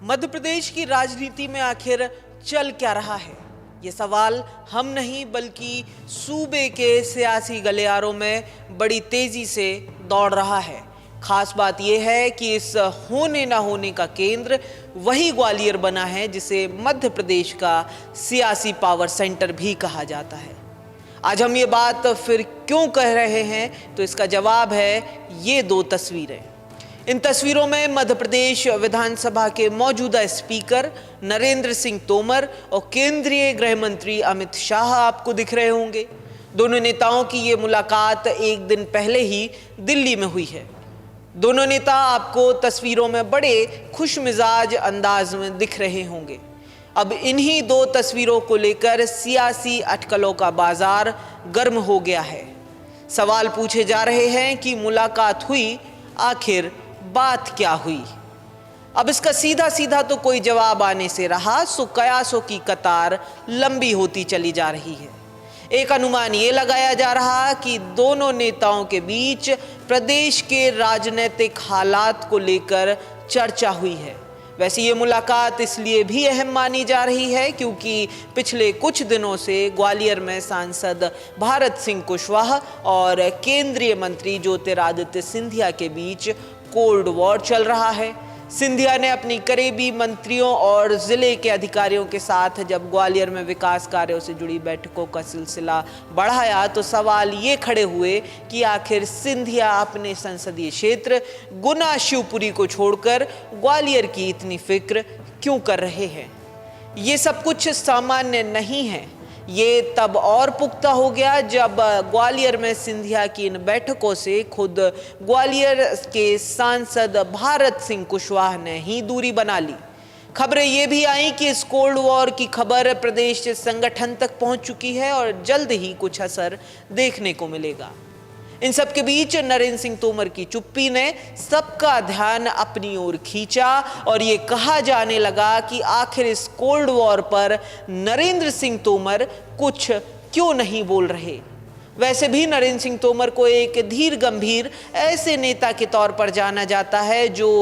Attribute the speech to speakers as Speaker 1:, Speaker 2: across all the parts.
Speaker 1: मध्य प्रदेश की राजनीति में आखिर चल क्या रहा है, ये सवाल हम नहीं बल्कि सूबे के सियासी गलियारों में बड़ी तेजी से दौड़ रहा है। खास बात यह है कि इस होने ना होने का केंद्र वही ग्वालियर बना है जिसे मध्य प्रदेश का सियासी पावर सेंटर भी कहा जाता है। आज हम ये बात फिर क्यों कह रहे हैं, तो इसका जवाब है ये दो तस्वीरें। इन तस्वीरों में मध्य प्रदेश विधानसभा के मौजूदा स्पीकर नरेंद्र सिंह तोमर और केंद्रीय गृह मंत्री अमित शाह आपको दिख रहे होंगे। दोनों नेताओं की ये मुलाकात एक दिन पहले ही दिल्ली में हुई है। दोनों नेता आपको तस्वीरों में बड़े खुशमिजाज अंदाज में दिख रहे होंगे। अब इन्हीं दो तस्वीरों को लेकर सियासी अटकलों का बाजार गर्म हो गया है। सवाल पूछे जा रहे हैं कि मुलाकात हुई, आखिर बात क्या हुई। अब इसका सीधा सीधा तो कोई जवाब आने से रहा, सो कयासों की कतार लंबी होती चली जा रही है। एक अनुमान ये लगाया जा रहा कि दोनों नेताओं के बीच प्रदेश के राजनीतिक हालात को लेकर चर्चा हुई है। वैसे ये मुलाकात इसलिए भी अहम मानी जा रही है क्योंकि पिछले कुछ दिनों से ग्वालियर में सांसद भारत सिंह कुशवाहा और केंद्रीय मंत्री ज्योतिरादित्य सिंधिया के बीच कोल्ड वॉर चल रहा है। सिंधिया ने अपनी करीबी मंत्रियों और जिले के अधिकारियों के साथ जब ग्वालियर में विकास कार्यों से जुड़ी बैठकों का सिलसिला बढ़ाया तो सवाल ये खड़े हुए कि आखिर सिंधिया अपने संसदीय क्षेत्र गुना शिवपुरी को छोड़कर ग्वालियर की इतनी फिक्र क्यों कर रहे हैं। ये सब कुछ सामान्य नहीं है। ये तब और पुख्ता हो गया जब ग्वालियर में सिंधिया की इन बैठकों से खुद ग्वालियर के सांसद भारत सिंह कुशवाहा ने ही दूरी बना ली। खबरें ये भी आई कि इस कोल्ड वॉर की खबर प्रदेश संगठन तक पहुंच चुकी है और जल्द ही कुछ असर देखने को मिलेगा। इन सब के बीच नरेंद्र सिंह तोमर की चुप्पी ने सबका ध्यान अपनी ओर खींचा और ये कहा जाने लगा कि आखिर इस कोल्ड वॉर पर नरेंद्र सिंह तोमर कुछ क्यों नहीं बोल रहे। वैसे भी नरेंद्र सिंह तोमर को एक धीर गंभीर ऐसे नेता के तौर पर जाना जाता है जो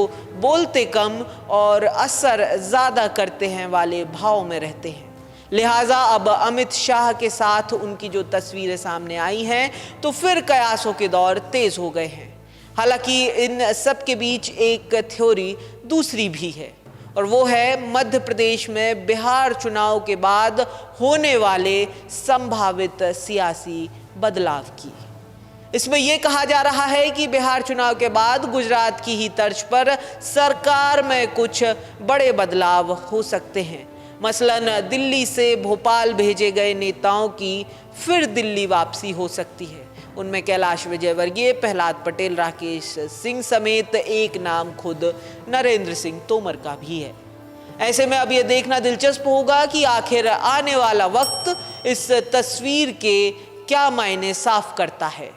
Speaker 1: बोलते कम और असर ज्यादा करते हैं वाले भाव में रहते हैं। लिहाजा अब अमित शाह के साथ उनकी जो तस्वीरें सामने आई हैं तो फिर कयासों के दौर तेज हो गए हैं। हालांकि इन सब के बीच एक थ्योरी दूसरी भी है और वो है मध्य प्रदेश में बिहार चुनाव के बाद होने वाले संभावित सियासी बदलाव की। इसमें यह कहा जा रहा है कि बिहार चुनाव के बाद गुजरात की ही तर्ज पर सरकार में कुछ बड़े बदलाव हो सकते हैं। मसलन दिल्ली से भोपाल भेजे गए नेताओं की फिर दिल्ली वापसी हो सकती है। उनमें कैलाश विजयवर्गीय, प्रहलाद पटेल, राकेश सिंह समेत एक नाम खुद नरेंद्र सिंह तोमर का भी है। ऐसे में अब यह देखना दिलचस्प होगा कि आखिर आने वाला वक्त इस तस्वीर के क्या मायने साफ करता है।